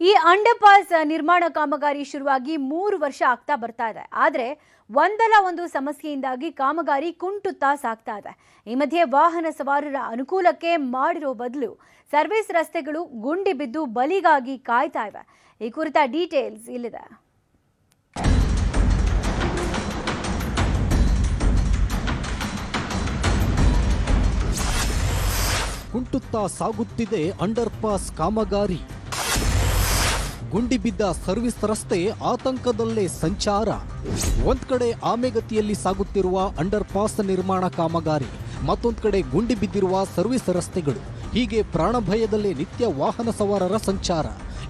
ಈ ಅಂಡರ್ಪಾಸ್ ನಿರ್ಮಾಣ ಕಾಮಗಾರಿ ಶುರುವಾಗಿ 3 ವರ್ಷ ಆಗ್ತಾ ಬರ್ತಾ ಇದೆ. ಆದರೆ ಒಂದಲ್ಲ ಒಂದು ಸಮಸ್ಯೆಯಿಂದಾಗಿ ಕಾಮಗಾರಿ ಕುಂಟುತ್ತಾ ಸಾಗ್ತಾ ಇದೆ. ಈ ಮಧ್ಯೆ ವಾಹನ ಸವಾರರ ಅನುಕೂಲಕ್ಕೆ ಮಾಡಿರೋ ಬದಲು ಸರ್ವಿಸ್ ರಸ್ತೆಗಳು ಗುಂಡಿ ಬಿದ್ದು ಬಲಿಗಾಗಿ ಕಾಯ್ತಾ ಇವೆ. ಈ ಕುರಿತ ಡೀಟೇಲ್ಸ್ ಇಲ್ಲಿದೆ. ಕುಂಟುತ್ತಾ ಸಾಗುತ್ತಿದೆ ಅಂಡರ್ಪಾಸ್ ಕಾಮಗಾರಿ. ಗುಂಡಿ ಬಿದ್ದ ಸರ್ವಿಸ್ ರಸ್ತೆ ಆತಂಕದಲ್ಲೇ ಸಂಚಾರ. ಒಂದ್ ಕಡೆ ಆಮೆಗತಿಯಲ್ಲಿ ಸಾಗುತ್ತಿರುವ ಅಂಡರ್ಪಾಸ್ ನಿರ್ಮಾಣ ಕಾಮಗಾರಿ, ಮತ್ತೊಂದ್ ಕಡೆ ಗುಂಡಿ ಬಿದ್ದಿರುವ ಸರ್ವಿಸ್ ರಸ್ತೆಗಳು. ಹೀಗೆ ಪ್ರಾಣಭಯದಲ್ಲೇ ನಿತ್ಯ ವಾಹನ ಸವಾರರ ಸಂಚಾರ.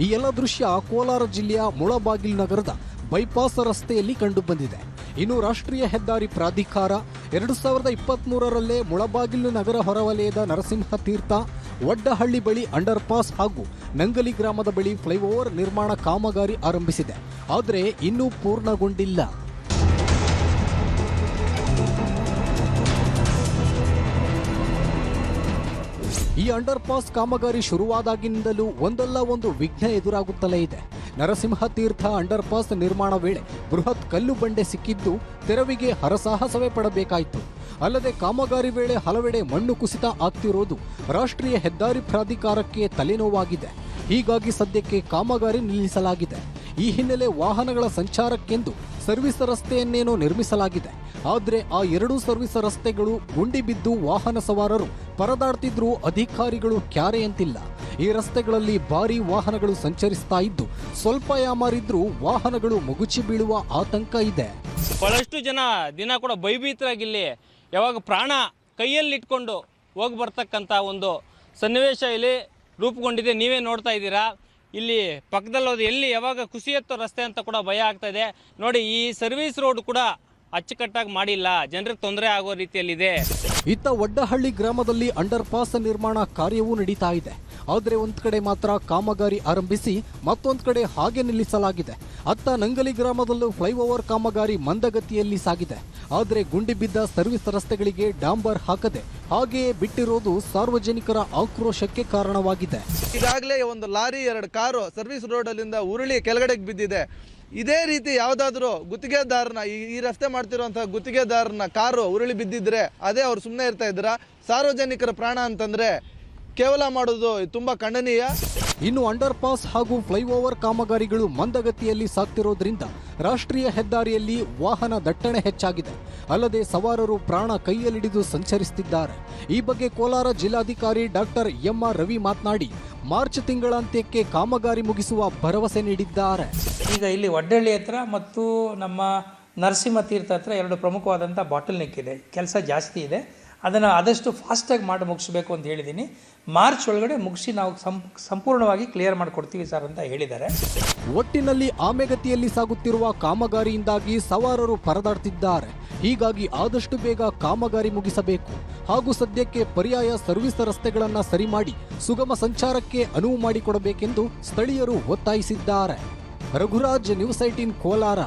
ಈ ಎಲ್ಲ ದೃಶ್ಯ ಕೋಲಾರ ಜಿಲ್ಲೆಯ ಮುಳಬಾಗಿಲು ನಗರದ ಬೈಪಾಸ್ ರಸ್ತೆಯಲ್ಲಿ ಕಂಡುಬಂದಿದೆ. ಇನ್ನು ರಾಷ್ಟ್ರೀಯ ಹೆದ್ದಾರಿ ಪ್ರಾಧಿಕಾರ 2023ರಲ್ಲೇ ಮುಳಬಾಗಿಲು ನಗರ ಹೊರವಲಯದ ನರಸಿಂಹ ತೀರ್ಥ, ವಡ್ಡಹಳ್ಳಿ ಬಳಿ ಅಂಡರ್ಪಾಸ್ ಹಾಗೂ ನಂಗಲಿ ಗ್ರಾಮದ ಬಳಿ ಫ್ಲೈಓವರ್ ನಿರ್ಮಾಣ ಕಾಮಗಾರಿ ಆರಂಭಿಸಿದೆ. ಆದರೆ ಇನ್ನೂ ಪೂರ್ಣಗೊಂಡಿಲ್ಲ. ಈ ಅಂಡರ್ಪಾಸ್ ಕಾಮಗಾರಿ ಶುರುವಾದಾಗಿನಿಂದಲೂ ಒಂದಲ್ಲ ಒಂದು ವಿಘ್ನ ಎದುರಾಗುತ್ತಲೇ ಇದೆ. ನರಸಿಂಹ ತೀರ್ಥ ಅಂಡರ್ಪಾಸ್ ನಿರ್ಮಾಣ ವೇಳೆ ಬೃಹತ್ ಕಲ್ಲು ಬಂಡೆ ಸಿಕ್ಕಿದ್ದು ತೆರವಿಗೆ ಹರಸಾಹಸವೇ ಪಡಬೇಕಾಯಿತು. ಅಲ್ಲದೆ ಕಾಮಗಾರಿ ವೇಳೆ ಹಲವೆಡೆ ಮಣ್ಣು ಕುಸಿತ ಆಗ್ತಿರೋದು ರಾಷ್ಟ್ರೀಯ ಹೆದ್ದಾರಿ ಪ್ರಾಧಿಕಾರಕ್ಕೆ ತಲೆನೋವಾಗಿದೆ. ಹೀಗಾಗಿ ಸದ್ಯಕ್ಕೆ ಕಾಮಗಾರಿ ನಿಲ್ಲಿಸಲಾಗಿದೆ. ಈ ಹಿನ್ನೆಲೆ ವಾಹನಗಳ ಸಂಚಾರಕ್ಕೆಂದು ಸರ್ವಿಸ್ ರಸ್ತೆಯನ್ನೇನೋ ನಿರ್ಮಿಸಲಾಗಿದೆ. ಆದರೆ ಆ ಎರಡೂ ಸರ್ವಿಸ್ ರಸ್ತೆಗಳು ಗುಂಡಿ ಬಿದ್ದು ವಾಹನ ಸವಾರರು ಪರದಾಡ್ತಿದ್ರೂ ಅಧಿಕಾರಿಗಳು ಕ್ಯಾರೆಯಂತಿಲ್ಲ. ಈ ರಸ್ತೆಗಳಲ್ಲಿ ಭಾರೀ ವಾಹನಗಳು ಸಂಚರಿಸ್ತಾ ಇದ್ದು ಸ್ವಲ್ಪ ಯಾಮಾರಿದ್ರೂ ವಾಹನಗಳು ಮುಗುಚಿ ಬೀಳುವ ಆತಂಕ ಇದೆ. ಬಹಳಷ್ಟು ಜನ ದಿನ ಕೂಡ ಭಯಭೀತರಾಗಿಲ್ಲಿ ಯಾವಾಗ ಪ್ರಾಣ ಕೈಯಲ್ಲಿಟ್ಕೊಂಡು ಹೋಗಿ ಬರ್ತಕ್ಕಂಥ ಒಂದು ಸನ್ನಿವೇಶ ಇಲ್ಲಿ ರೂಪುಗೊಂಡಿದೆ. ನೀವೇ ನೋಡ್ತಾ ಇದ್ದೀರಾ. ಇಲ್ಲಿ ಪಕ್ಕದಲ್ಲಿ ಎಲ್ಲಿ ಯಾವಾಗ ಕುಸಿಯತ್ತೋ ರಸ್ತೆ ಅಂತ ಕೂಡ ಭಯ ಆಗ್ತಾ ಇದೆ. ನೋಡಿ, ಈ ಸರ್ವಿಸ್ ರೋಡ್ ಕೂಡ ಅಚ್ಚುಕಟ್ಟಾಗಿ ಮಾಡಿಲ್ಲ, ಜನರಿಗೆ ತೊಂದರೆ ಆಗೋ ರೀತಿಯಲ್ಲಿದೆ. ಇತ್ತ ವಡ್ಡಹಳ್ಳಿ ಗ್ರಾಮದಲ್ಲಿ ಅಂಡರ್ಪಾಸ್ ನಿರ್ಮಾಣ ಕಾರ್ಯವೂ ನಡೀತಾ ಇದೆ. ಆದರೆ ಒಂದ್ ಕಡೆ ಮಾತ್ರ ಕಾಮಗಾರಿ ಆರಂಭಿಸಿ ಮತ್ತೊಂದ್ ಕಡೆ ಹಾಗೆ ನಿಲ್ಲಿಸಲಾಗಿದೆ. ಅತ್ತ ನಂಗಲಿ ಗ್ರಾಮದಲ್ಲೂ ಫ್ಲೈಓವರ್ ಕಾಮಗಾರಿ ಮಂದಗತಿಯಲ್ಲಿ ಸಾಗಿದೆ. ಆದರೆ ಗುಂಡಿ ಬಿದ್ದ ಸರ್ವಿಸ್ ರಸ್ತೆಗಳಿಗೆ ಡಾಂಬರ್ ಹಾಕದೆ ಹಾಗೆಯೇ ಬಿಟ್ಟಿರೋದು ಸಾರ್ವಜನಿಕರ ಆಕ್ರೋಶಕ್ಕೆ ಕಾರಣವಾಗಿದೆ. ಈಗಾಗಲೇ ಒಂದು ಲಾರಿ 2 ಕಾರು ಸರ್ವಿಸ್ ರೋಡ್ ಅಲ್ಲಿಂದ ಉರುಳಿ ಕೆಳಗಡೆಗೆ ಬಿದ್ದಿದೆ. ಇದೇ ರೀತಿ ಯಾವುದಾದ್ರೂ ಗುತ್ತಿಗೆದಾರನ ಈ ರಸ್ತೆ ಮಾಡ್ತಿರುವಂತಹ ಗುತ್ತಿಗೆದಾರನ ಕಾರು ಉರುಳಿ ಬಿದ್ದಿದ್ರೆ ಅದೇ ಅವ್ರು ಸುಮ್ಮನೆ ಇರ್ತಾ ಇದ್ರ? ಸಾರ್ವಜನಿಕರ ಪ್ರಾಣ ಅಂತಂದ್ರೆ ಕೇವಲ ಮಾಡೋದು ತುಂಬಾ ಖಂಡನೀಯ. ಇನ್ನು ಅಂಡರ್ಪಾಸ್ ಹಾಗೂ ಫ್ಲೈಓವರ್ ಕಾಮಗಾರಿಗಳು ಮಂದಗತಿಯಲ್ಲಿ ಸಾಗ್ತಿರೋದ್ರಿಂದ ರಾಷ್ಟ್ರೀಯ ಹೆದ್ದಾರಿಯಲ್ಲಿ ವಾಹನ ದಟ್ಟಣೆ ಹೆಚ್ಚಾಗಿದೆ. ಅಲ್ಲದೆ ಸವಾರರು ಪ್ರಾಣ ಕೈಯಲ್ಲಿಡಿದು ಸಂಚರಿಸುತ್ತಿದ್ದಾರೆ. ಈ ಬಗ್ಗೆ ಕೋಲಾರ ಜಿಲ್ಲಾಧಿಕಾರಿ ಡಾಕ್ಟರ್ ಎಂ.ಆರ್. ರವಿ ಮಾತನಾಡಿ ಮಾರ್ಚ್ ತಿಂಗಳಾಂತ್ಯಕ್ಕೆ ಕಾಮಗಾರಿ ಮುಗಿಸುವ ಭರವಸೆ ನೀಡಿದ್ದಾರೆ. ಈಗ ಇಲ್ಲಿ ವಡ್ಡಹಳ್ಳಿ ಹತ್ರ ಮತ್ತು ನಮ್ಮ ನರಸಿಂಹ ತೀರ್ಥ ಹತ್ರ 2 ಪ್ರಮುಖವಾದಂಥ ಬಾಟಲ್ ನೆಕ್ ಇದೆ. ಕೆಲಸ ಜಾಸ್ತಿ ಇದೆ. ಅದನ್ನು ಆದಷ್ಟು ಫಾಸ್ಟಾಗಿ ಮಾಡಿ ಮುಗಿಸ್ಬೇಕು ಅಂತ ಹೇಳಿದ್ದೀನಿ. ಮಾರ್ಚ್ ಒಳಗಡೆ ಮುಗಿಸಿ ನಾವು ಸಂಪೂರ್ಣವಾಗಿ ಕ್ಲಿಯರ್ ಮಾಡಿಕೊಡ್ತೀವಿ ಸರ್ ಅಂತ ಹೇಳಿದ್ದಾರೆ. ಒಟ್ಟಿನಲ್ಲಿ ಆಮೆಗತಿಯಲ್ಲಿ ಸಾಗುತ್ತಿರುವ ಕಾಮಗಾರಿಯಿಂದಾಗಿ ಸವಾರರು ಪರದಾಡ್ತಿದ್ದಾರೆ. ಹೀಗಾಗಿ ಆದಷ್ಟು ಬೇಗ ಕಾಮಗಾರಿ ಮುಗಿಸಬೇಕು ಹಾಗೂ ಸದ್ಯಕ್ಕೆ ಪರ್ಯಾಯ ಸರ್ವಿಸ್ ರಸ್ತೆಗಳನ್ನು ಸರಿ ಮಾಡಿ ಸುಗಮ ಸಂಚಾರಕ್ಕೆ ಅನುವು ಮಾಡಿಕೊಡಬೇಕೆಂದು ಸ್ಥಳೀಯರು ಒತ್ತಾಯಿಸಿದ್ದಾರೆ. ರಘುರಾಜ್, ನ್ಯೂಸ್ 18 ಕೋಲಾರ.